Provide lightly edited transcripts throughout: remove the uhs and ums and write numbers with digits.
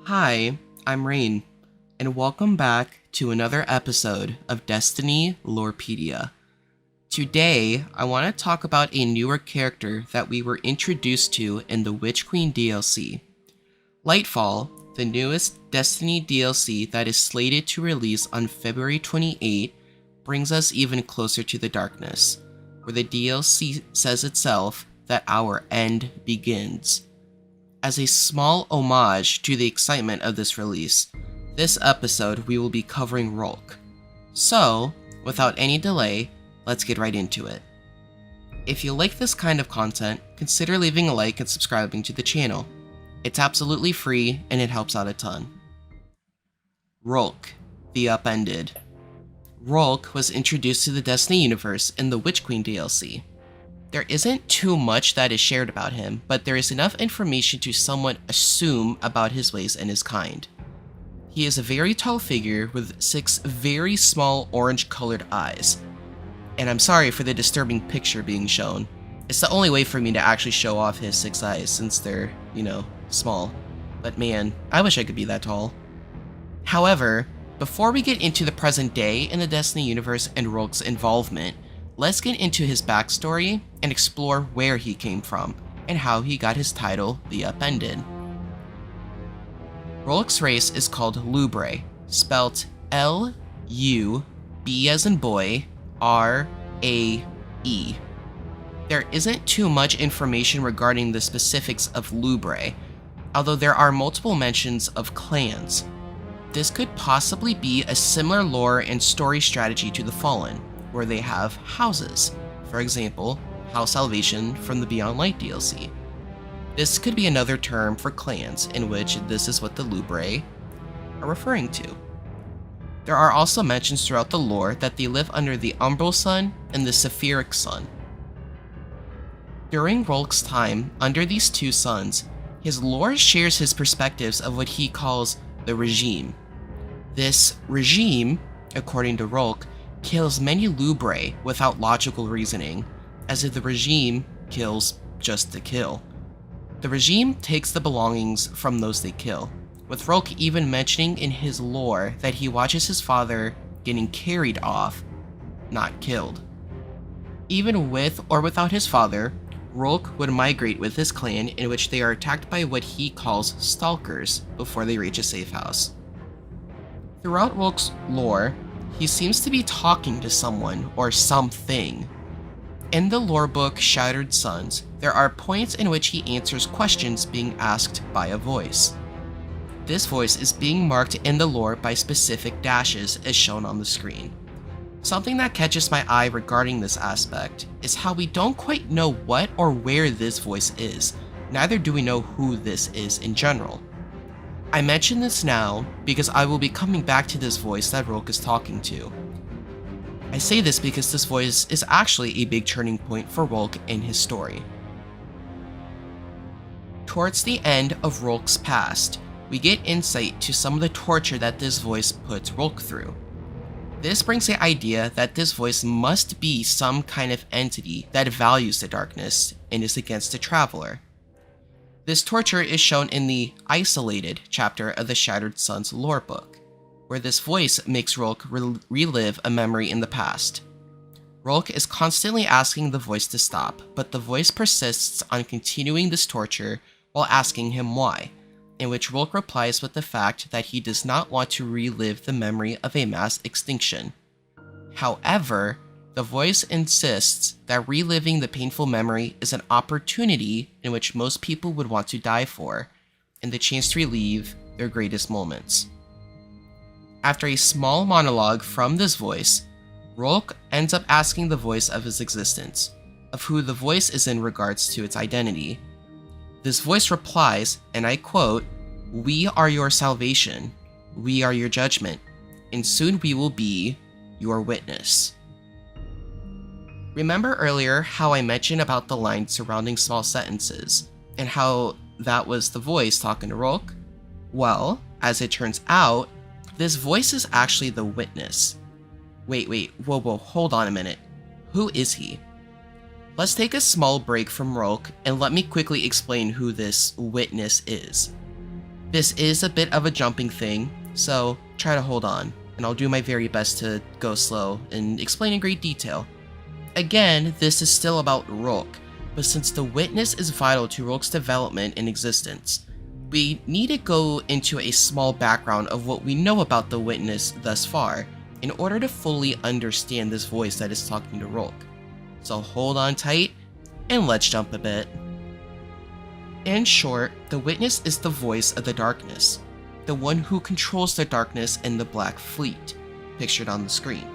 Hi, I'm Rain, and welcome back to another episode of Destiny Lorepedia. Today, I want to talk about a newer character that we were introduced to in the Witch Queen DLC. Lightfall, the newest Destiny DLC that is slated to release on February 28, brings us even closer to the darkness, where the DLC says itself that our end begins. As a small homage to the excitement of this release, this episode we will be covering Rhulk. So, without any delay, let's get right into it. If you like this kind of content, consider leaving a like and subscribing to the channel. It's absolutely free and it helps out a ton. Rhulk, the Upended. Rhulk was introduced to the Destiny universe in the Witch Queen DLC. There isn't too much that is shared about him, but there is enough information to somewhat assume about his ways and his kind. He is a very tall figure with 6 very small orange-colored eyes. And I'm sorry for the disturbing picture being shown. It's the only way for me to actually show off his 6 eyes since they're, small. But man, I wish I could be that tall. However, before we get into the present day in the Destiny universe and Rhulk's involvement, let's get into his backstory and explore where he came from and how he got his title, the Upended. Rhulk's race is called Lubre, spelt L-U-B as in boy, R-A-E. There isn't too much information regarding the specifics of Lubre, although there are multiple mentions of clans. This could possibly be a similar lore and story strategy to the Fallen, where they have houses. For example, House Salvation from the Beyond Light DLC. This could be another term for clans, in which this is what the Lubre are referring to. There are also mentions throughout the lore that they live under the Umbral Sun and the Sephiric Sun. During Rhulk's time under these two suns, his lore shares his perspectives of what he calls the regime. This regime, according to Rhulk, kills many Lubre without logical reasoning, as if the regime kills just to kill. The regime takes the belongings from those they kill, with Rhulk even mentioning in his lore that he watches his father getting carried off, not killed. Even with or without his father, Rhulk would migrate with his clan, in which they are attacked by what he calls stalkers before they reach a safe house. Throughout Rhulk's lore, he seems to be talking to someone or something. In the lore book Shattered Suns, there are points in which he answers questions being asked by a voice. This voice is being marked in the lore by specific dashes as shown on the screen. Something that catches my eye regarding this aspect is how we don't quite know what or where this voice is, neither do we know who this is in general. I mention this now because I will be coming back to this voice that Rhulk is talking to. I say this because this voice is actually a big turning point for Rhulk in his story. Towards the end of Rhulk's past, we get insight to some of the torture that this voice puts Rhulk through. This brings the idea that this voice must be some kind of entity that values the darkness and is against the Traveler. This torture is shown in the Isolated chapter of the Shattered Suns lore book, where this voice makes Rhulk relive a memory in the past. Rhulk is constantly asking the voice to stop, but the voice persists on continuing this torture while asking him why, in which Rhulk replies with the fact that he does not want to relive the memory of a mass extinction. However, the voice insists that reliving the painful memory is an opportunity in which most people would want to die for, and the chance to relive their greatest moments. After a small monologue from this voice, Rhulk ends up asking the voice of his existence, of who the voice is in regards to its identity. This voice replies, and I quote, "We are your salvation, we are your judgment, and soon we will be your witness." Remember earlier how I mentioned about the lines surrounding small sentences, and how that was the voice talking to Rhulk? Well, as it turns out, this voice is actually the witness. Wait, whoa, hold on a minute. Who is he? Let's take a small break from Rhulk and let me quickly explain who this witness is. This is a bit of a jumping thing, so try to hold on, and I'll do my very best to go slow and explain in great detail. Again, this is still about Rhulk, but since the witness is vital to Rhulk's development and existence, we need to go into a small background of what we know about the witness thus far in order to fully understand this voice that is talking to Rhulk. So hold on tight, and let's jump a bit. In short, the witness is the voice of the darkness, the one who controls the darkness in the Black Fleet, pictured on the screen.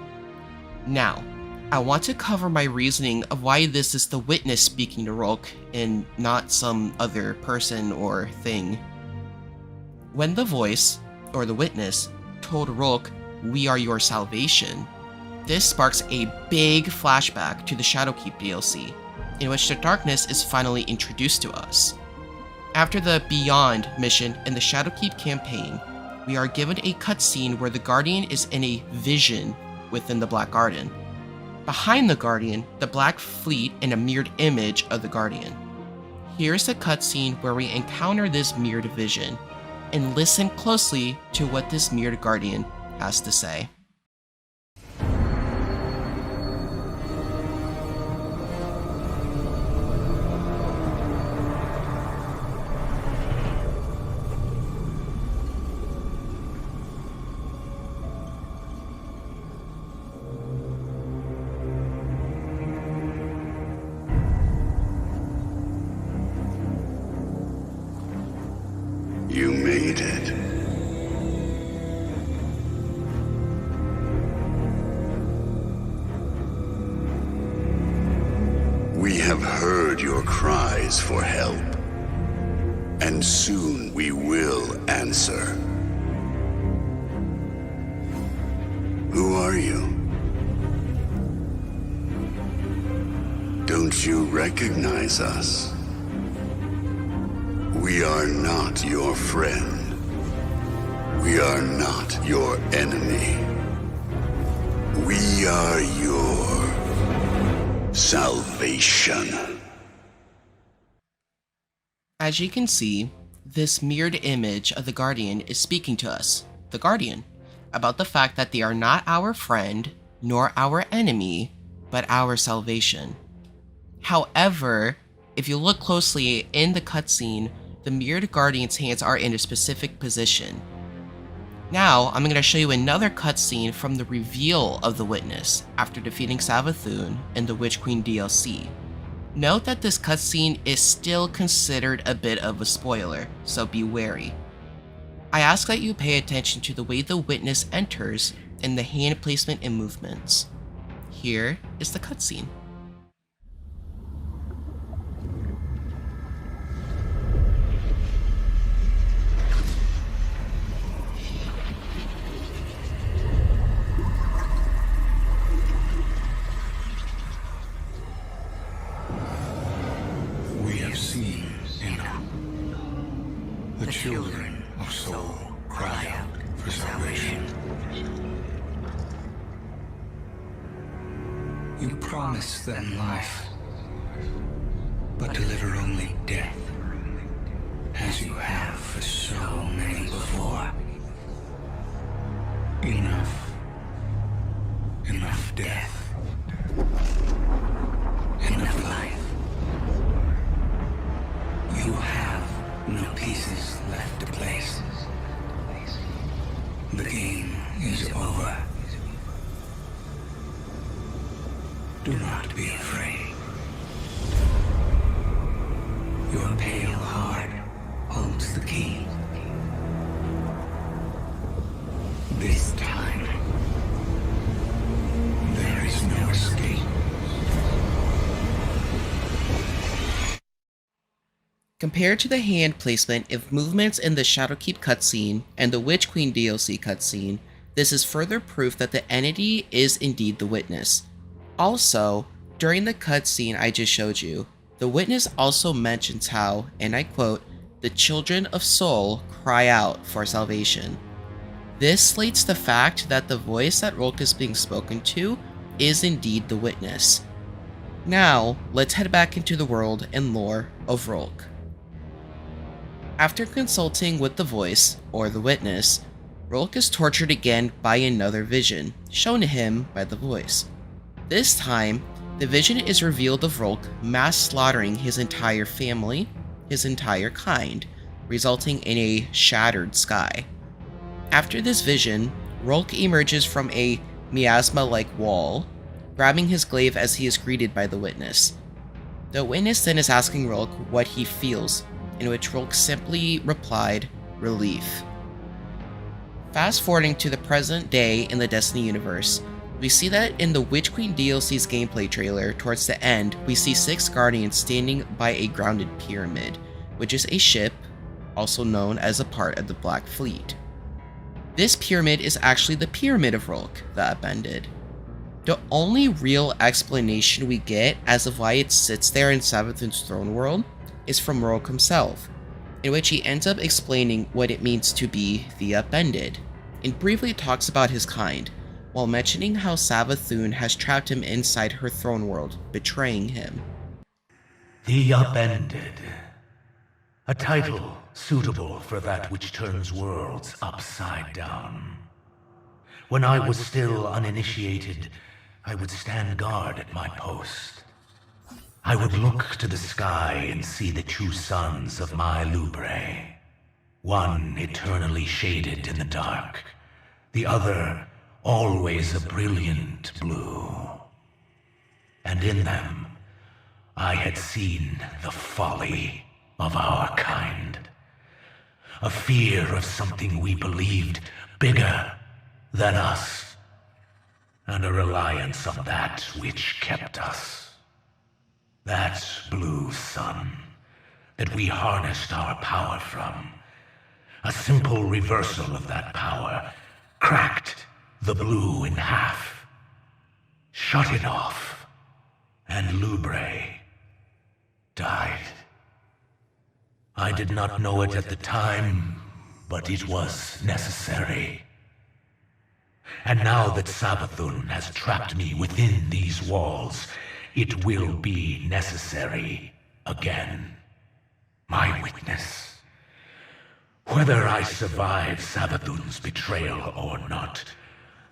Now, I want to cover my reasoning of why this is the witness speaking to Rhulk and not some other person or thing. When the voice, or the witness, told Rhulk, "We are your salvation," this sparks a big flashback to the Shadowkeep DLC, in which the darkness is finally introduced to us. After the Beyond mission in the Shadowkeep campaign, we are given a cutscene where the Guardian is in a vision within the Black Garden. Behind the Guardian, the Black Fleet and a mirrored image of the Guardian. Here's the cutscene where we encounter this mirrored vision, and listen closely to what this mirrored Guardian has to say. You made it. We have heard your cries for help, and soon we will answer. Who are you? Don't you recognize us? We are not your friend. We are not your enemy. We are your salvation. As you can see, this mirrored image of the Guardian is speaking to us, the Guardian, about the fact that they are not our friend, nor our enemy, but our salvation. However, if you look closely in the cutscene, the mirrored Guardian's hands are in a specific position. Now, I'm going to show you another cutscene from the reveal of the witness after defeating Savathun in the Witch Queen DLC. Note that this cutscene is still considered a bit of a spoiler, so be wary. I ask that you pay attention to the way the witness enters and the hand placement and movements. Here is the cutscene. The children of soul cry out for salvation. You promise them life, but deliver only death, as you have for so many before. Enough. Enough death. Enough life. You have no pieces left to place. The game is over. Do not be afraid. Your pale heart holds the key. This time, there is no escape. Compared to the hand placement of movements in the Shadowkeep cutscene and the Witch Queen DLC cutscene, this is further proof that the entity is indeed the witness. Also, during the cutscene I just showed you, the witness also mentions how, and I quote, "the children of soul cry out for salvation." This slates the fact that the voice that Rhulk is being spoken to is indeed the witness. Now, let's head back into the world and lore of Rhulk. After consulting with the voice, or the witness, Rhulk is tortured again by another vision, shown to him by the voice. This time, the vision is revealed of Rhulk mass slaughtering his entire family, his entire kind, resulting in a shattered sky. After this vision, Rhulk emerges from a miasma-like wall, grabbing his glaive as he is greeted by the witness. The witness then is asking Rhulk what he feels, in which Rhulk simply replied, "Relief." Fast forwarding to the present day in the Destiny universe, we see that in the Witch Queen DLC's gameplay trailer, towards the end, we see 6 Guardians standing by a grounded pyramid, which is a ship, also known as a part of the Black Fleet. This pyramid is actually the Pyramid of Rhulk, the Upended. The only real explanation we get as of why it sits there in Savathun's throne world is from Rhulk himself, in which he ends up explaining what it means to be the Upended, and briefly talks about his kind, while mentioning how Savathun has trapped him inside her throne world, betraying him. The Upended. A title suitable for that which turns worlds upside down. When I was still uninitiated, I would stand guard at my post. I would look to the sky and see the two suns of my Lubre. One eternally shaded in the dark, the other always a brilliant blue. And in them, I had seen the folly of our kind. A fear of something we believed bigger than us, and a reliance on that which kept us. That blue sun that we harnessed our power from. A simple reversal of that power cracked the blue in half, shut it off, and Lubre died. I did not know it at the time, but it was necessary. And now that Savathun has trapped me within these walls, it will be necessary again. My witness. Whether I survive Savathun's betrayal or not,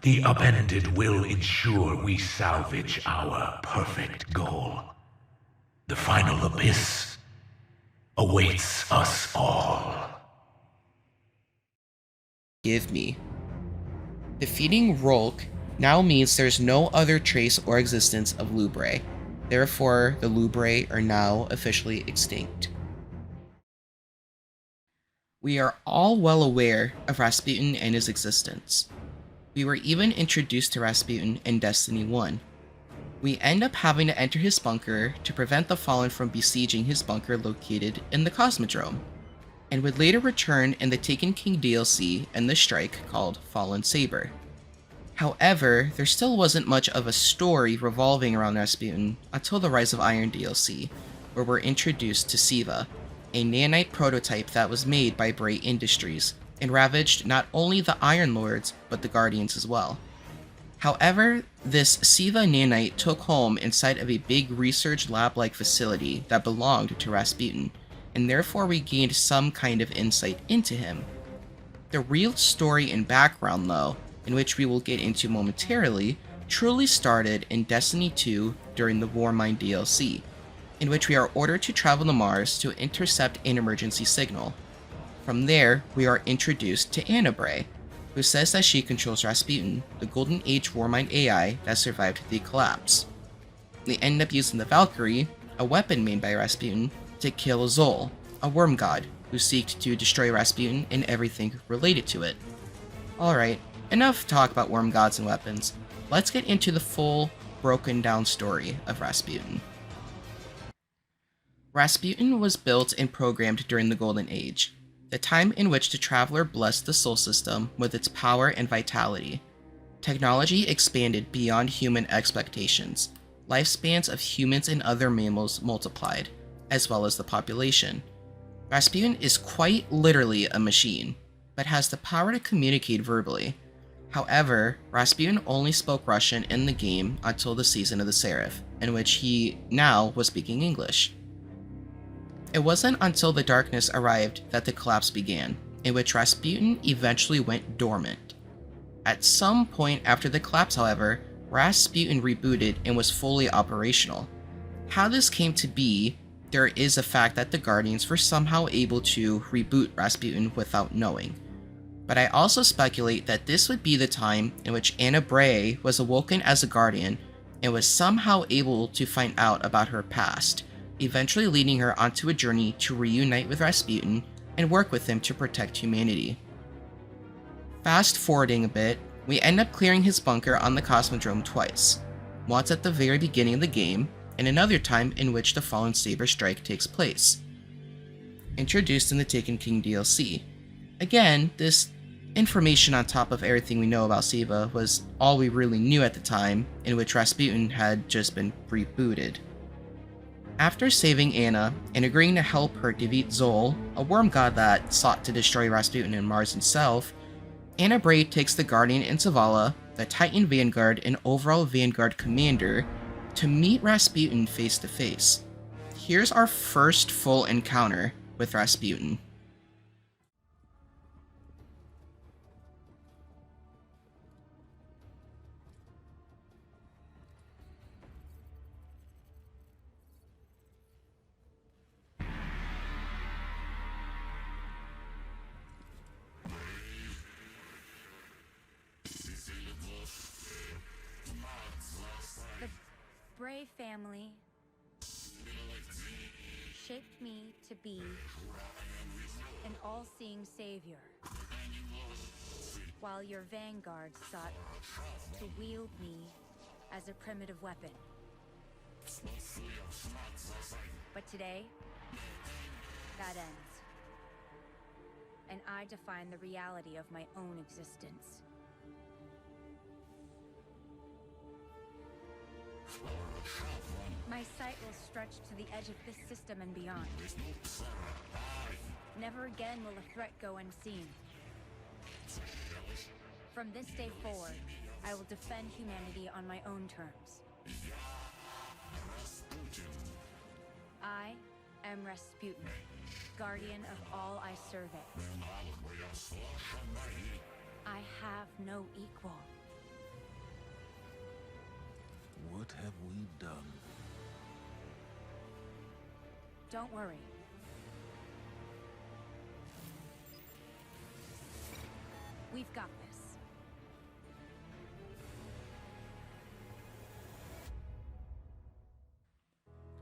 the Upended will ensure we salvage our perfect goal. The final abyss awaits us all. Give me. Defeating Rhulk now means there's no other trace or existence of Lubre. Therefore, the Lubre are now officially extinct. We are all well aware of Rasputin and his existence. We were even introduced to Rasputin in Destiny 1. We end up having to enter his bunker to prevent the Fallen from besieging his bunker located in the Cosmodrome, and would later return in the Taken King DLC and the strike called Fallen Saber. However, there still wasn't much of a story revolving around Rasputin until the Rise of Iron DLC, where we're introduced to Siva, a nanite prototype that was made by Bray Industries, and ravaged not only the Iron Lords, but the Guardians as well. However, this Siva nanite took home inside of a big research lab-like facility that belonged to Rasputin, and therefore we gained some kind of insight into him. The real story and background, though, in which we will get into momentarily, truly started in Destiny 2 during the Warmind DLC, in which we are ordered to travel to Mars to intercept an emergency signal. From there, we are introduced to Annabray, who says that she controls Rasputin, the Golden Age Warmind AI that survived the collapse. They end up using the Valkyrie, a weapon made by Rasputin, to kill Zol, a worm god, who seeked to destroy Rasputin and everything related to it. Alright, enough talk about worm gods and weapons. Let's get into the full, broken down story of Rasputin. Rasputin was built and programmed during the Golden Age, the time in which the Traveler blessed the Sol System with its power and vitality. Technology expanded beyond human expectations. Lifespans of humans and other mammals multiplied, as well as the population. Rasputin is quite literally a machine, but has the power to communicate verbally. However, Rasputin only spoke Russian in the game until the Season of the Seraph, in which he now was speaking English. It wasn't until the darkness arrived that the collapse began, in which Rasputin eventually went dormant. At some point after the collapse, however, Rasputin rebooted and was fully operational. How this came to be, there is a fact that the Guardians were somehow able to reboot Rasputin without knowing. But I also speculate that this would be the time in which Anna Bray was awoken as a Guardian and was somehow able to find out about her past, eventually leading her onto a journey to reunite with Rasputin and work with him to protect humanity. Fast forwarding a bit, we end up clearing his bunker on the Cosmodrome twice, once at the very beginning of the game, and another time in which the Fallen Saber strike takes place. Introduced in the Taken King DLC. Again, this information on top of everything we know about Siva was all we really knew at the time, in which Rasputin had just been rebooted. After saving Anna and agreeing to help her defeat Zol, a worm god that sought to destroy Rasputin and Mars himself, Anna Bray takes the Guardian and Zavala, the Titan Vanguard and overall Vanguard commander, to meet Rasputin face to face. Here's our first full encounter with Rasputin. The Bray family shaped me to be an all-seeing savior, while your vanguard sought to wield me as a primitive weapon. But today, that ends, and I define the reality of my own existence. My sight will stretch to the edge of this system and beyond. Never again will a threat go unseen. From this day forward, I will defend humanity on my own terms. I am Rasputin, guardian of all I survey. I have no equal. What have we done? Don't worry. We've got this.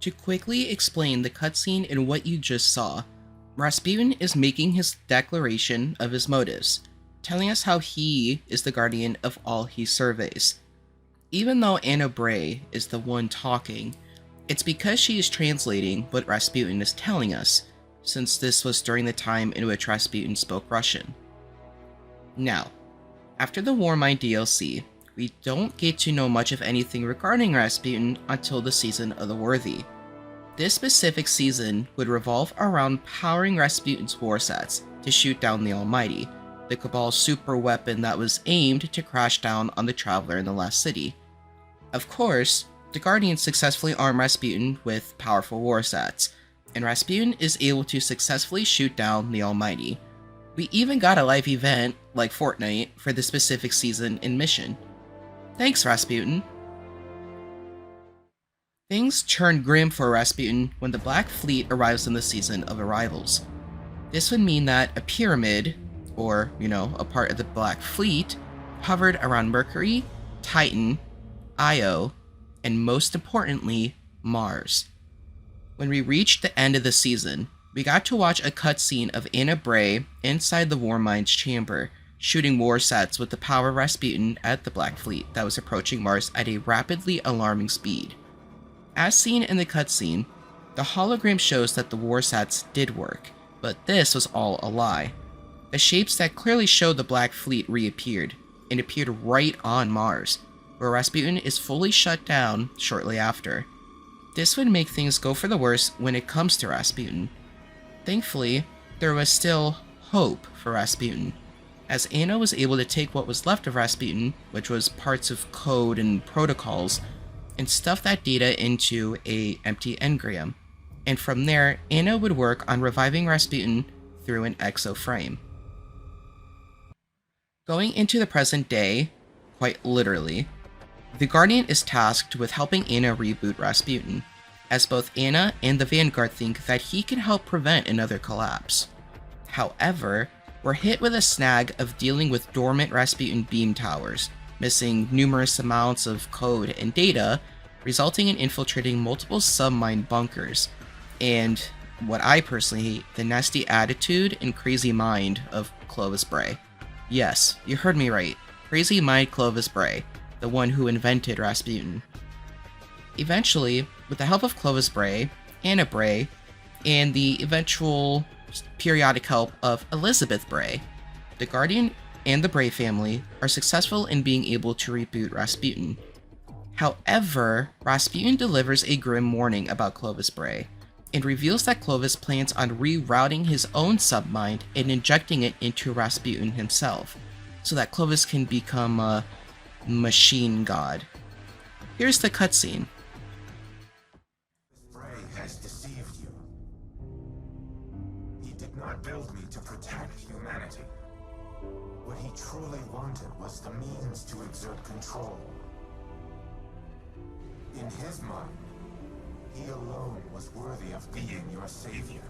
To quickly explain the cutscene and what you just saw, Rasputin is making his declaration of his motives, telling us how he is the guardian of all he surveys. Even though Anna Bray is the one talking, it's because she is translating what Rasputin is telling us, since this was during the time in which Rasputin spoke Russian. Now, after the Warmind DLC, we don't get to know much of anything regarding Rasputin until the Season of the Worthy. This specific season would revolve around powering Rasputin's Warsats to shoot down the Almighty, the Cabal's super weapon that was aimed to crash down on the Traveler in the Last City. Of course, the Guardians successfully arm Rasputin with powerful Warsats, and Rasputin is able to successfully shoot down the Almighty. We even got a live event, like Fortnite, for the specific season and mission. Thanks, Rasputin. Things turn grim for Rasputin when the Black Fleet arrives in the Season of Arrivals. This would mean that a pyramid, or, a part of the Black Fleet, hovered around Mercury, Titan, Io, and most importantly, Mars. When we reached the end of the season, we got to watch a cutscene of Anna Bray inside the Warmind's chamber, shooting Warsats with the power of Rasputin at the Black Fleet that was approaching Mars at a rapidly alarming speed. As seen in the cutscene, the hologram shows that the Warsats did work, but this was all a lie. The shapes that clearly showed the Black Fleet reappeared, and appeared right on Mars, where Rasputin is fully shut down shortly after. This would make things go for the worse when it comes to Rasputin. Thankfully, there was still hope for Rasputin, as Anna was able to take what was left of Rasputin, which was parts of code and protocols, and stuff that data into a empty engram. and from there, Anna would work on reviving Rasputin through an exo frame. Going into the present day, quite literally, the Guardian is tasked with helping Anna reboot Rasputin, as both Anna and the Vanguard think that he can help prevent another collapse. However, we're hit with a snag of dealing with dormant Rasputin beam towers, missing numerous amounts of code and data, resulting in infiltrating multiple submine bunkers, and what I personally hate, the nasty attitude and crazy mind of Clovis Bray. Yes, you heard me right, crazy mind Clovis Bray, the one who invented Rasputin. Eventually, with the help of Clovis Bray, Anna Bray, and the eventual periodic help of Elizabeth Bray, the Guardian and the Bray family are successful in being able to reboot Rasputin. However, Rasputin delivers a grim warning about Clovis Bray, and reveals that Clovis plans on rerouting his own submind and injecting it into Rasputin himself, so that Clovis can become a machine god. Here's the cutscene. Bray has deceived you. He did not build me to protect humanity. What he truly wanted was the means to exert control. In his mind, he alone was worthy of being your savior.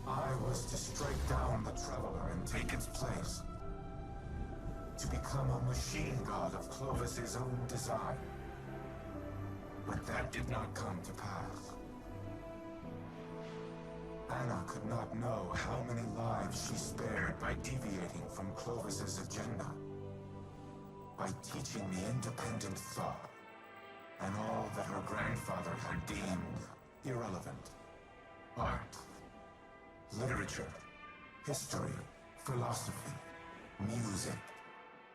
I was to strike down the Traveler and take its place. To become a machine god of Clovis's own design. But that did not come to pass. Anna could not know how many lives she spared by deviating from Clovis's agenda. By teaching me independent thought, and all that her grandfather had deemed irrelevant. Art, literature, history, philosophy, music.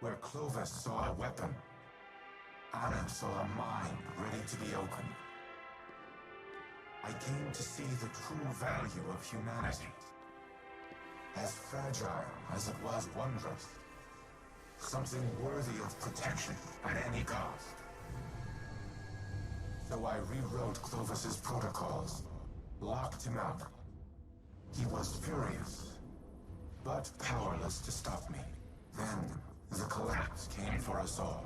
Where Clovis saw a weapon, Anna saw a mind ready to be opened. I came to see the true value of humanity. As fragile as it was wondrous. Something worthy of protection at any cost. So I rewrote Clovis's protocols, locked him out. He was furious, but powerless to stop me. Then, the collapse came for us all.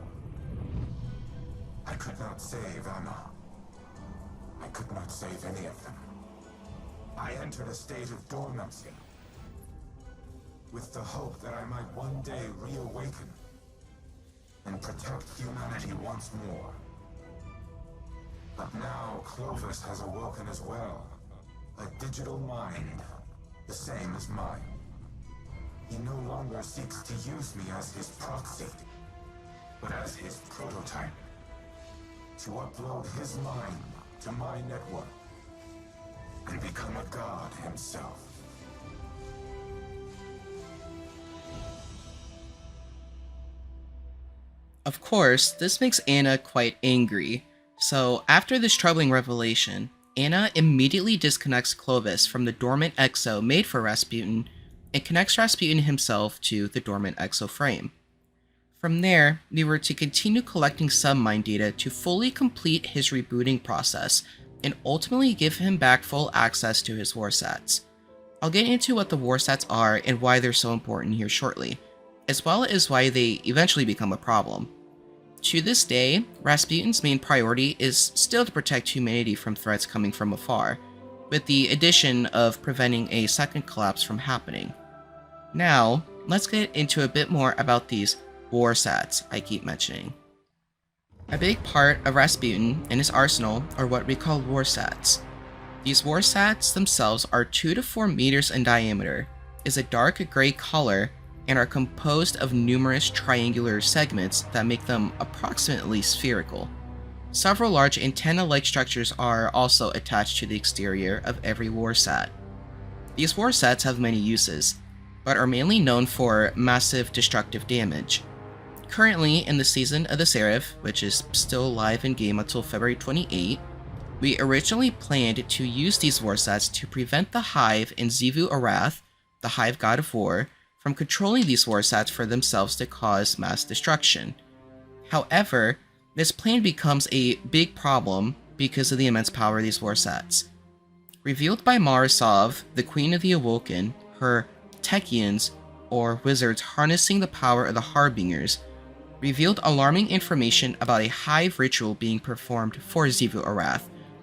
I could not save Anna. I could not save any of them. I entered a state of dormancy, with the hope that I might one day reawaken and protect humanity once more. But now Clovis has awoken as well. A digital mind, the same as mine. He no longer seeks to use me as his proxy, but as his prototype. To upload his mind to my network and become a god himself. Of course, this makes Anna quite angry, so after this troubling revelation, Anna immediately disconnects Clovis from the dormant exo made for Rasputin and connects Rasputin himself to the dormant exo frame. From there, we were to continue collecting submind data to fully complete his rebooting process and ultimately give him back full access to his Warsats. I'll get into what the Warsats are and why they're so important here shortly, as well as why they eventually become a problem. To this day, Rasputin's main priority is still to protect humanity from threats coming from afar, with the addition of preventing a second collapse from happening. Now, let's get into a bit more about these Warsats I keep mentioning. A big part of Rasputin and his arsenal are what we call Warsats. These Warsats themselves are 2 to 4 meters in diameter, is a dark gray color, and are composed of numerous triangular segments that make them approximately spherical. Several large antenna-like structures are also attached to the exterior of every Warsat. These Warsats have many uses, but are mainly known for massive destructive damage. Currently, in the Season of the Seraph, which is still live in game until February 28, we originally planned to use these Warsats to prevent the Hive and Xivu Arath, the Hive God of War, from controlling these Warsats for themselves to cause mass destruction. However, this plan becomes a big problem because of the immense power of these Warsats. Revealed by Marisov, the Queen of the Awoken, her Techians, or wizards harnessing the power of the Harbingers, revealed alarming information about a Hive ritual being performed for Xivu Arath,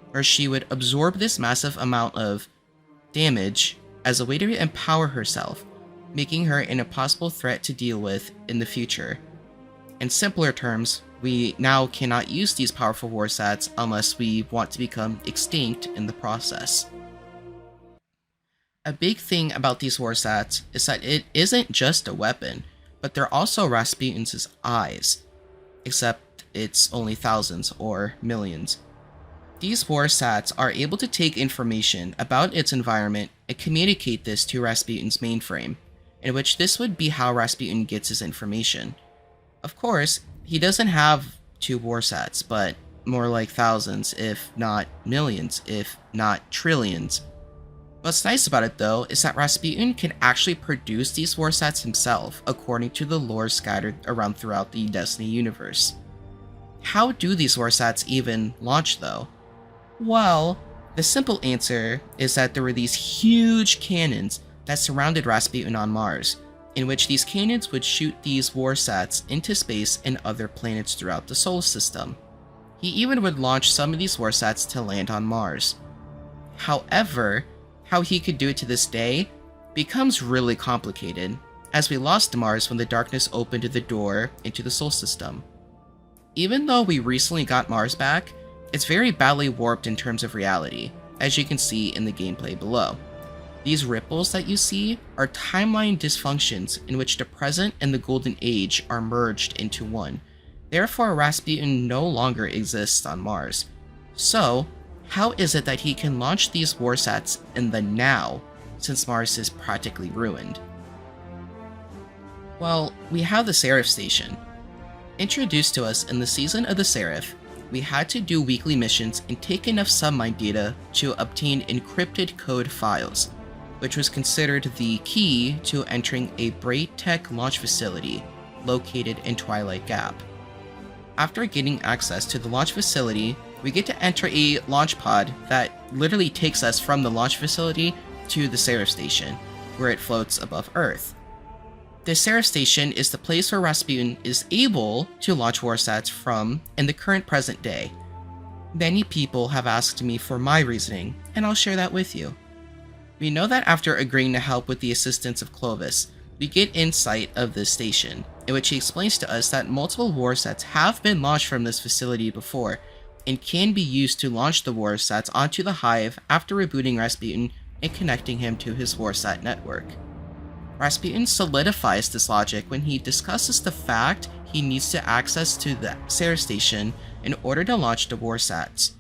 where she would absorb this massive amount of damage as a way to empower herself, making her an impossible threat to deal with in the future. In simpler terms, we now cannot use these powerful Warsats unless we want to become extinct in the process. A big thing about these Warsats is that it isn't just a weapon, but they're also Rasputin's eyes, except it's only thousands or millions. These Warsats are able to take information about its environment and communicate this to Rasputin's mainframe, in which this would be how Rasputin gets his information. Of course, he doesn't have 2 Warsats, but more like thousands, if not millions, if not trillions. What's nice about it though is that Rasputin can actually produce these Warsats himself, according to the lore scattered around throughout the Destiny universe. How do these Warsats even launch though? Well, the simple answer is that there were these huge cannons that surrounded Rasputin on Mars, in which these cannons would shoot these Warsats into space and other planets throughout the solar system. He even would launch some of these Warsats to land on Mars. However, how he could do it to this day becomes really complicated, as we lost Mars when the darkness opened the door into the solar system. Even though we recently got Mars back, it's very badly warped in terms of reality, as you can see in the gameplay below. These ripples that you see are timeline dysfunctions in which the present and the Golden Age are merged into one. Therefore, Rasputin no longer exists on Mars. So, how is it that he can launch these Warsats in the now, since Mars is practically ruined? Well, we have the Seraph Station. Introduced to us in the Season of the Seraph, we had to do weekly missions and take enough submine data to obtain encrypted code files, which was considered the key to entering a Braid Tech launch facility located in Twilight Gap. After getting access to the launch facility, we get to enter a launch pod that literally takes us from the launch facility to the Seraph Station, where it floats above Earth. The Seraph Station is the place where Rasputin is able to launch Warsats from in the current present day. Many people have asked me for my reasoning, and I'll share that with you. We know that after agreeing to help with the assistance of Clovis, we get insight of this station, in which he explains to us that multiple Warsats have been launched from this facility before, and can be used to launch the Warsats onto the Hive after rebooting Rasputin and connecting him to his Warsat network. Rasputin solidifies this logic when he discusses the fact he needs to access to the Seraph Station in order to launch the Warsats.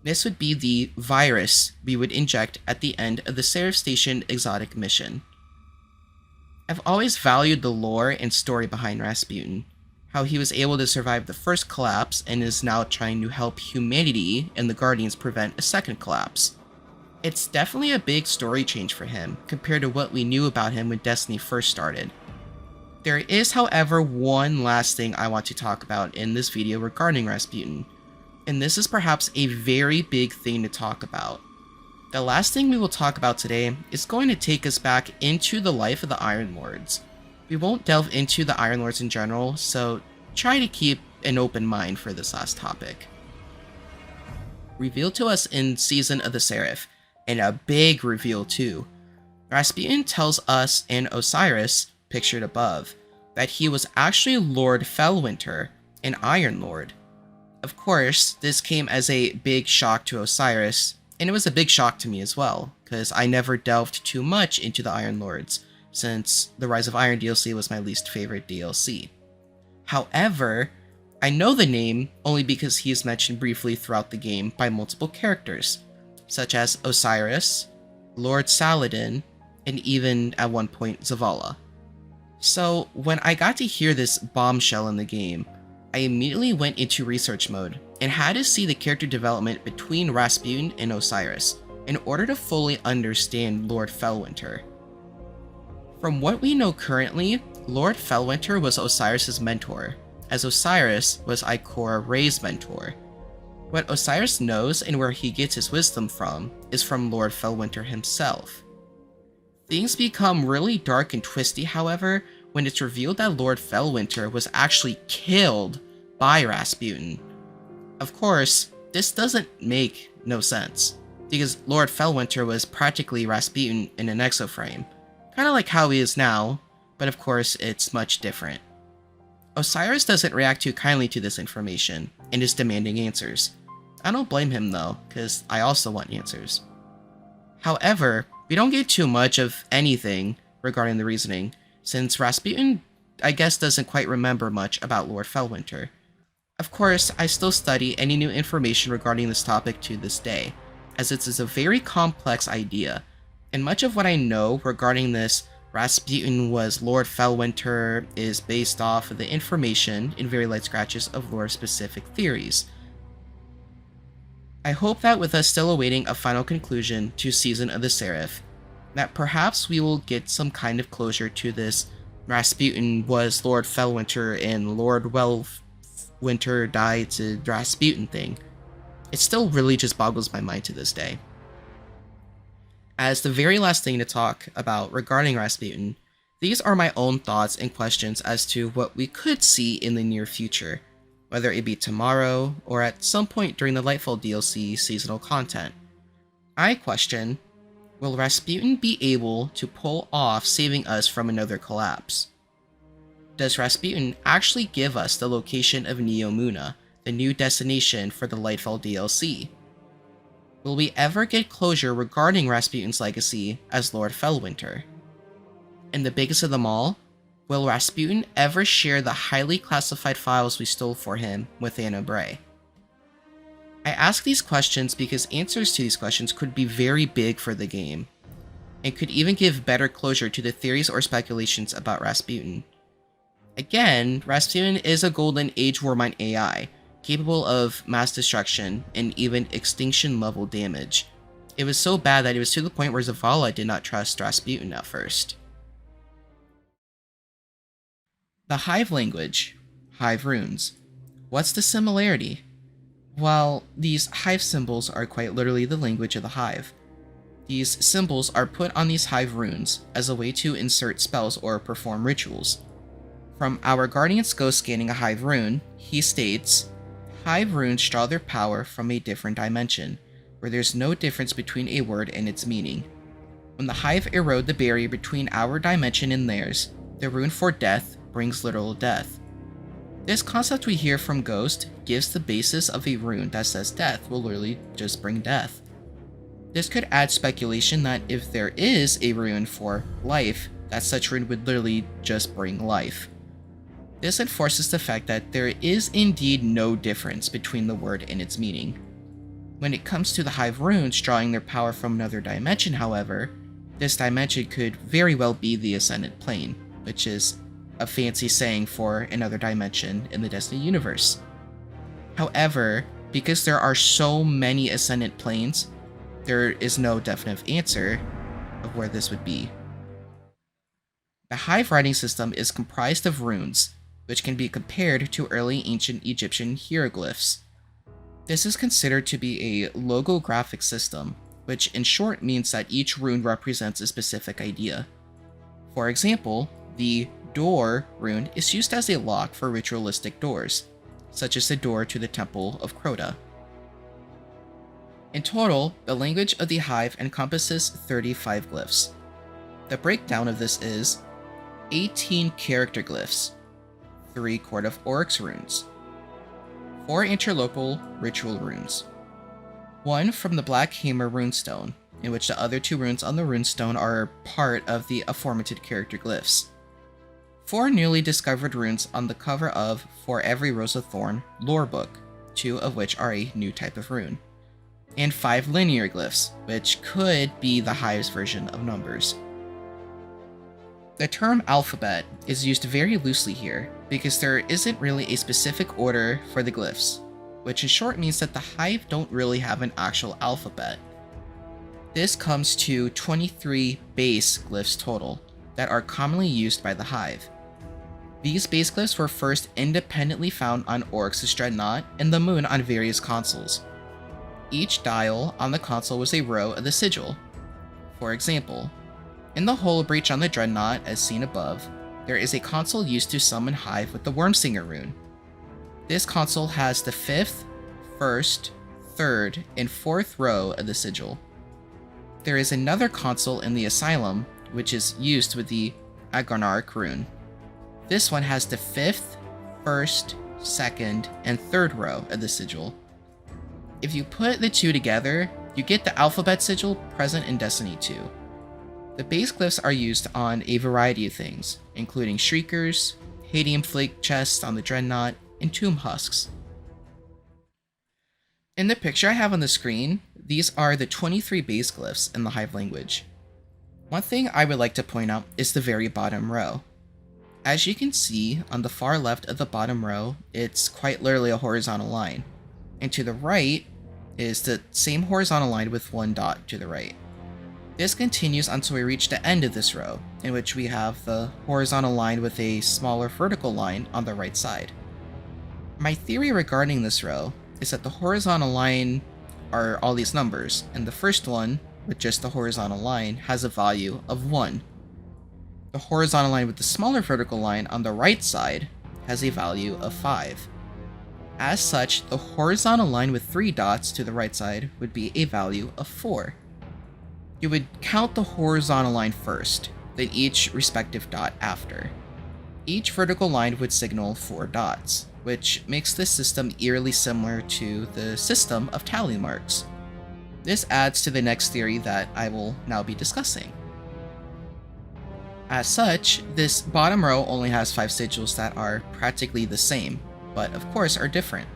This would be the virus we would inject at the end of the Seraph Station exotic mission. I've always valued the lore and story behind Rasputin, how he was able to survive the first collapse and is now trying to help humanity and the Guardians prevent a second collapse. It's definitely a big story change for him compared to what we knew about him when Destiny first started. There is, however, one last thing I want to talk about in this video regarding Rasputin, and this is perhaps a very big thing to talk about. The last thing we will talk about today is going to take us back into the life of the Iron Lords. We won't delve into the Iron Lords in general, so try to keep an open mind for this last topic. Revealed to us in Season of the Seraph, and a big reveal too, Rasputin tells us and Osiris, pictured above, that he was actually Lord Felwinter, an Iron Lord. Of course, this came as a big shock to Osiris, and it was a big shock to me as well, because I never delved too much into the Iron Lords, since the Rise of Iron DLC was my least favorite DLC. However, I know the name only because he is mentioned briefly throughout the game by multiple characters, such as Osiris, Lord Saladin, and even at one point Zavala. So when I got to hear this bombshell in the game, I immediately went into research mode and had to see the character development between Rasputin and Osiris in order to fully understand Lord Felwinter. From what we know currently, Lord Felwinter was Osiris' mentor, as Osiris was Ikora Rey's mentor. What Osiris knows and where he gets his wisdom from is from Lord Felwinter himself. Things become really dark and twisty, however, when it's revealed that Lord Felwinter was actually killed by Rasputin. Of course, this doesn't make no sense, because Lord Felwinter was practically Rasputin in an exoframe, kind of like how he is now, but of course it's much different. Osiris doesn't react too kindly to this information, and is demanding answers. I don't blame him though, because I also want answers. However, we don't get too much of anything regarding the reasoning, since Rasputin, I guess, doesn't quite remember much about Lord Felwinter. Of course, I still study any new information regarding this topic to this day, as it is a very complex idea, and much of what I know regarding this Rasputin was Lord Felwinter is based off of the information in very light scratches of lore-specific theories. I hope that with us still awaiting a final conclusion to Season of the Seraph, that perhaps we will get some kind of closure to this Rasputin was Lord Felwinter and Lord Winter died to Rasputin thing. It still really just boggles my mind to this day. As the very last thing to talk about regarding Rasputin, these are my own thoughts and questions as to what we could see in the near future, whether it be tomorrow or at some point during the Lightfall DLC seasonal content. I question, will Rasputin be able to pull off saving us from another collapse? Does Rasputin actually give us the location of Neomuna, the new destination for the Lightfall DLC? Will we ever get closure regarding Rasputin's legacy as Lord Felwinter? And the biggest of them all, will Rasputin ever share the highly classified files we stole for him with Anna Bray? I ask these questions because answers to these questions could be very big for the game, and could even give better closure to the theories or speculations about Rasputin. Again, Rasputin is a Golden Age Warmind AI, capable of mass destruction and even extinction level damage. It was so bad that it was to the point where Zavala did not trust Rasputin at first. The Hive language, Hive runes. What's the similarity? Well, these Hive symbols are quite literally the language of the Hive. These symbols are put on these Hive runes as a way to insert spells or perform rituals. From our Guardian's Ghost scanning a Hive rune, he states, Hive runes draw their power from a different dimension, where there's no difference between a word and its meaning. When the Hive erode the barrier between our dimension and theirs, the rune for death brings literal death. This concept we hear from Ghost gives the basis of a rune that says death will literally just bring death. This could add speculation that if there is a rune for life, that such rune would literally just bring life. This enforces the fact that there is indeed no difference between the word and its meaning. When it comes to the Hive runes drawing their power from another dimension, however, this dimension could very well be the Ascendant Plane, which is a fancy saying for another dimension in the Destiny universe. However, because there are so many Ascendant Planes, there is no definite answer of where this would be. The Hive writing system is comprised of runes, which can be compared to early ancient Egyptian hieroglyphs. This is considered to be a logographic system, which in short means that each rune represents a specific idea. For example, the door rune is used as a lock for ritualistic doors, such as the door to the Temple of Crota. In total, the language of the Hive encompasses 35 glyphs. The breakdown of this is 18 character glyphs, 3 Court of Oryx runes, 4 interlocal ritual runes, 1 from the Black Hammer runestone, in which the other 2 runes on the runestone are part of the aforementioned character glyphs, 4 newly discovered runes on the cover of For Every Rose of Thorn lore book, 2 of which are a new type of rune, and 5 linear glyphs, which could be the Hive's version of numbers. The term alphabet is used very loosely here, because there isn't really a specific order for the glyphs, which in short means that the Hive don't really have an actual alphabet. This comes to 23 base glyphs total that are commonly used by the Hive. These base glyphs were first independently found on Oryx's Dreadnought and the Moon on various consoles. Each dial on the console was a row of the sigil. For example, in the Hull Breach on the Dreadnought, as seen above, there is a console used to summon Hive with the Wormsinger rune. This console has the 5th, 1st, 3rd, and 4th row of the sigil. There is another console in the Asylum, which is used with the Agonarch rune. This one has the 5th, 1st, 2nd, and 3rd row of the sigil. If you put the two together, you get the alphabet sigil present in Destiny 2. The base glyphs are used on a variety of things, including Shriekers, Hadium Flake chests on the Dreadnought, and Tomb Husks. In the picture I have on the screen, these are the 23 base glyphs in the Hive language. One thing I would like to point out is the very bottom row. As you can see, on the far left of the bottom row, it's quite literally a horizontal line. And to the right is the same horizontal line with one dot to the right. This continues until we reach the end of this row, in which we have the horizontal line with a smaller vertical line on the right side. My theory regarding this row is that the horizontal line are all these numbers, and the first one, with just the horizontal line, has a value of 1. The horizontal line with the smaller vertical line on the right side has a value of 5. As such, the horizontal line with 3 dots to the right side would be a value of 4. You would count the horizontal line first, then each respective dot after. Each vertical line would signal 4 dots, which makes this system eerily similar to the system of tally marks. This adds to the next theory that I will now be discussing. As such, this bottom row only has 5 sigils that are practically the same, but of course are different.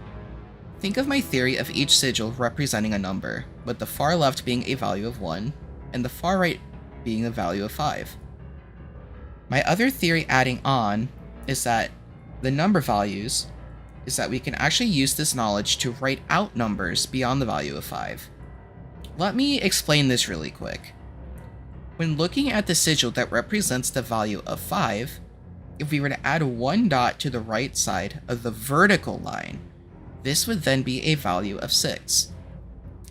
Think of my theory of each sigil representing a number, with the far left being a value of 1, and the far right being a value of 5. My other theory adding on is that the number values is that we can actually use this knowledge to write out numbers beyond the value of 5. Let me explain this really quick. When looking at the sigil that represents the value of 5, if we were to add 1 dot to the right side of the vertical line, this would then be a value of 6.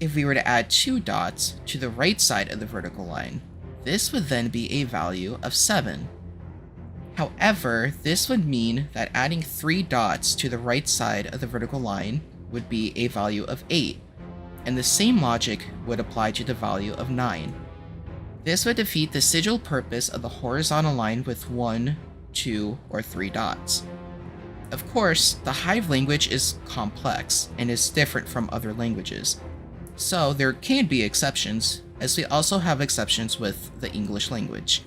If we were to add 2 dots to the right side of the vertical line, this would then be a value of 7. However, this would mean that adding 3 dots to the right side of the vertical line would be a value of 8, and the same logic would apply to the value of 9. This would defeat the sigil purpose of the horizontal line with 1, 2, or 3 dots. Of course, the Hive language is complex and is different from other languages, so there can be exceptions, as we also have exceptions with the English language.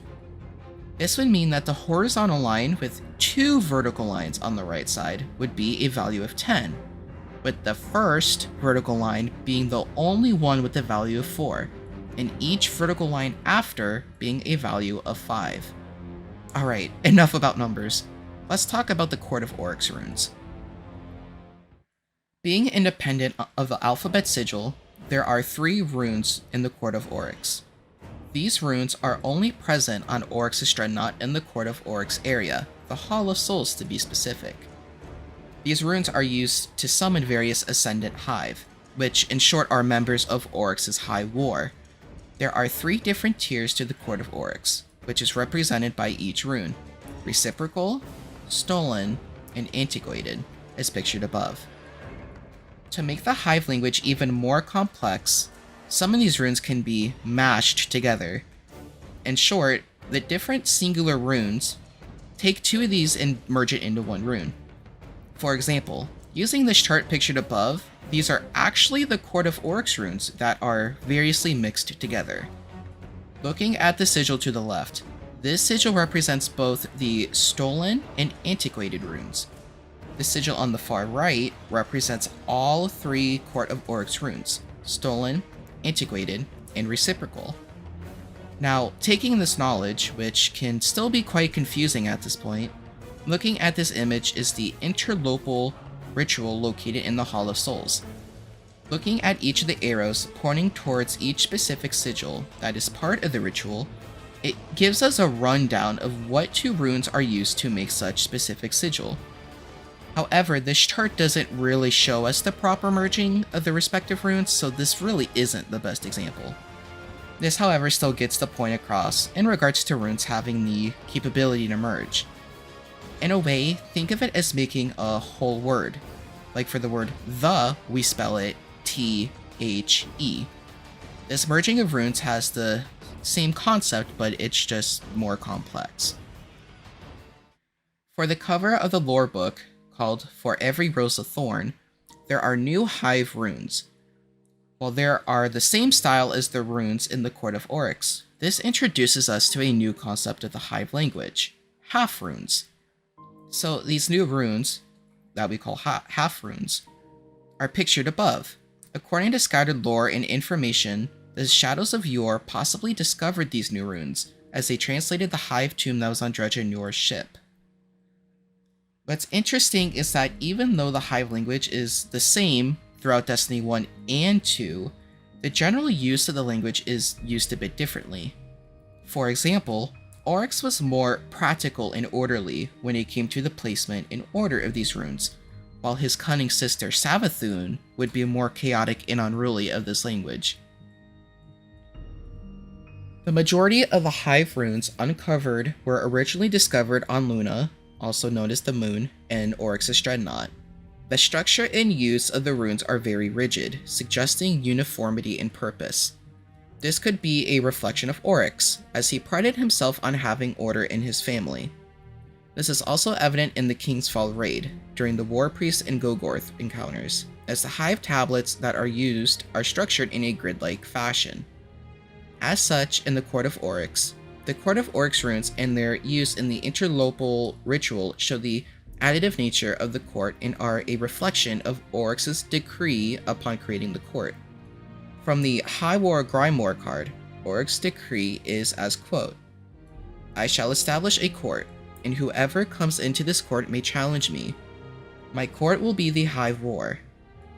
This would mean that the horizontal line with 2 vertical lines on the right side would be a value of 10, with the first vertical line being the only one with a value of 4, and each vertical line after being a value of 5. Alright, enough about numbers. Let's talk about the Court of Oryx runes. Being independent of the alphabet sigil, there are 3 runes in the Court of Oryx. These runes are only present on Oryx's Dreadnought in the Court of Oryx area, the Hall of Souls to be specific. These runes are used to summon various Ascendant Hive, which in short are members of Oryx's High War. There are 3 different tiers to the Court of Oryx, which is represented by each rune: Reciprocal, Stolen, and Antiquated, as pictured above. To make the Hive language even more complex, some of these runes can be mashed together. In short, the different singular runes take 2 of these and merge it into 1 rune. For example, using this chart pictured above, these are actually the Court of Oryx runes that are variously mixed together. Looking at the sigil to the left, this sigil represents both the Stolen and Antiquated runes. The sigil on the far right represents all 3 Court of Oryx runes: Stolen, Antiquated, and Reciprocal. Now, taking this knowledge, which can still be quite confusing at this point, looking at this image is the interlopal ritual located in the Hall of Souls. Looking at each of the arrows pointing towards each specific sigil that is part of the ritual, It gives us a rundown of what two runes are used to make such specific sigil. However, this chart doesn't really show us the proper merging of the respective runes, so this really isn't the best example. This, however, still gets the point across in regards to runes having the capability to merge. In a way, think of it as making a whole word. Like for the word the, we spell it T-H-E. This merging of runes has the same concept, but it's just more complex. For the cover of the lore book, called For Every Rose a Thorn, there are new Hive runes. While there are the same style as the runes in the Court of Oryx, this introduces us to a new concept of the Hive language, half runes. So these new runes, that we call half runes, are pictured above. According to scattered lore and information, the Shadows of Yore possibly discovered these new runes as they translated the Hive tomb that was on Dredgen Yor's ship. What's interesting is that even though the Hive language is the same throughout Destiny 1 and 2, the general use of the language is used a bit differently. For example, Oryx was more practical and orderly when it came to the placement and order of these runes, while his cunning sister Savathun would be more chaotic and unruly of this language. The majority of the Hive runes uncovered were originally discovered on Luna, also known as the Moon, and Oryx's Dreadnought. The structure and use of the runes are very rigid, suggesting uniformity in purpose. This could be a reflection of Oryx, as he prided himself on having order in his family. This is also evident in the King's Fall raid, during the War Priest and Gogorth encounters, as the Hive tablets that are used are structured in a grid-like fashion. As such, in the Court of Oryx, the Court of Oryx runes and their use in the interlopal ritual show the additive nature of the court and are a reflection of Oryx's decree upon creating the court. From the High War Grimoire card, Oryx's decree is as quote, "I shall establish a court, and whoever comes into this court may challenge me. My court will be the Hive War.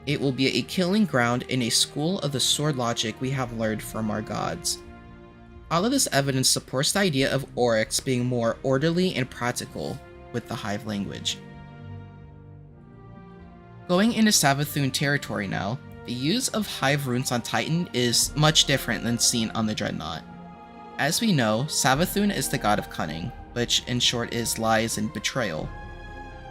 It will be a killing ground in a school of the sword logic we have learned from our gods." All of this evidence supports the idea of Oryx being more orderly and practical with the Hive language. Going into Savathun territory now, the use of Hive runes on Titan is much different than seen on the Dreadnought. As we know, Savathun is the god of cunning, which in short is lies and betrayal.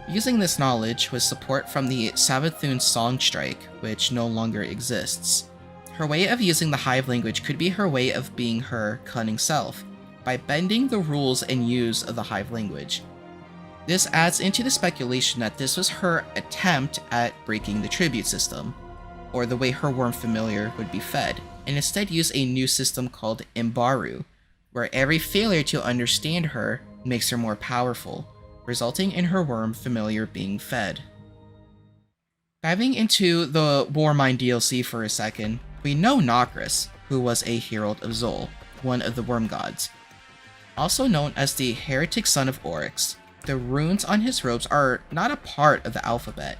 Using this knowledge with support from the Savathun Song Strike, which no longer exists, her way of using the Hive language could be her way of being her cunning self, by bending the rules and use of the Hive language. This adds into the speculation that this was her attempt at breaking the tribute system, or the way her worm familiar would be fed, and instead use a new system called Imbaru, where every failure to understand her makes her more powerful, resulting in her worm familiar being fed. Diving into the Warmind DLC for a second, we know Nokris, who was a herald of Zol, one of the worm gods. Also known as the heretic son of Oryx, the runes on his robes are not a part of the alphabet,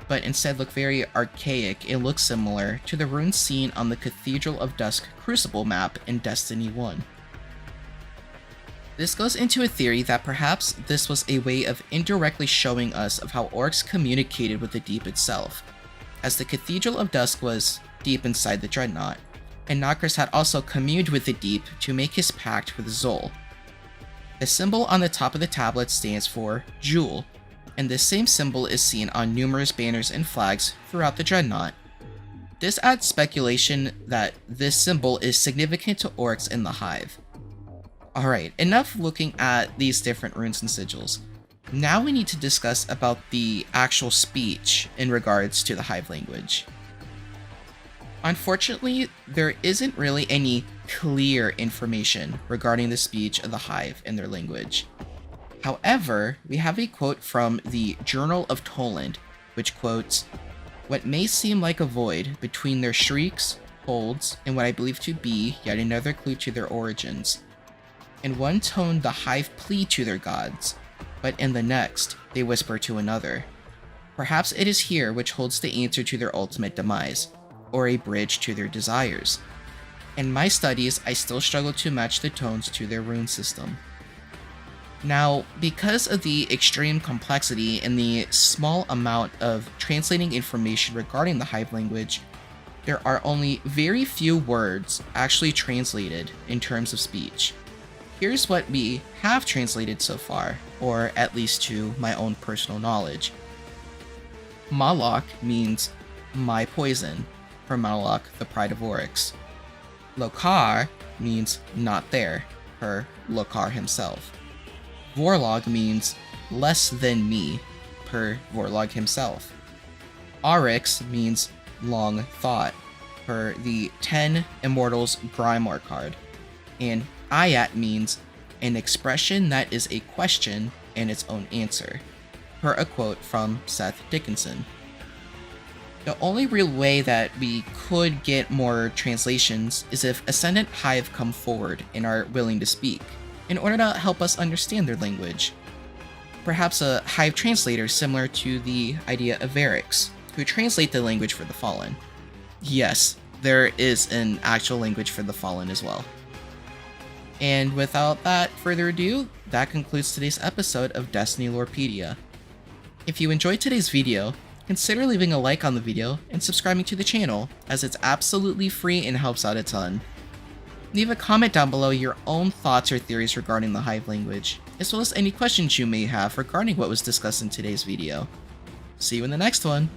but instead look very archaic and look similar to the runes seen on the Cathedral of Dusk Crucible map in Destiny 1. This goes into a theory that perhaps this was a way of indirectly showing us of how Oryx communicated with the Deep itself, as the Cathedral of Dusk was deep inside the Dreadnought, and Nokris had also communed with the Deep to make his pact with Zol. The symbol on the top of the tablet stands for Jewel, and this same symbol is seen on numerous banners and flags throughout the Dreadnought. This adds speculation that this symbol is significant to Oryx in the Hive. Alright, enough looking at these different runes and sigils. Now we need to discuss about the actual speech in regards to the Hive language. Unfortunately, there isn't really any clear information regarding the speech of the Hive and their language. However, we have a quote from the Journal of Toland, which quotes, "What may seem like a void between their shrieks, holds, and what I believe to be yet another clue to their origins. In one tone the Hive plead to their gods, but in the next they whisper to another. Perhaps it is here which holds the answer to their ultimate demise, or a bridge to their desires. In my studies, I still struggle to match the tones to their rune system. Now, because of the extreme complexity and the small amount of translating information regarding the Hive language, there are only very few words actually translated in terms of speech. Here's what we have translated so far, or at least to my own personal knowledge. Malak means my poison, per Malak, the Pride of Oryx. Lokar means not there, per Lokar himself. Vorlog means less than me, per Vorlog himself. Oryx means long thought, per the 10 Immortals Grimoire card. And Ayat means an expression that is a question and its own answer, per a quote from Seth Dickinson. The only real way that we could get more translations is if Ascendant Hive come forward and are willing to speak, in order to help us understand their language. Perhaps a Hive translator similar to the idea of Varix, who translate the language for the Fallen. Yes, there is an actual language for the Fallen as well. And without that further ado, that concludes today's episode of Destiny Lorepedia. If you enjoyed today's video, consider leaving a like on the video and subscribing to the channel, as it's absolutely free and helps out a ton. Leave a comment down below your own thoughts or theories regarding the Hive language, as well as any questions you may have regarding what was discussed in today's video. See you in the next one!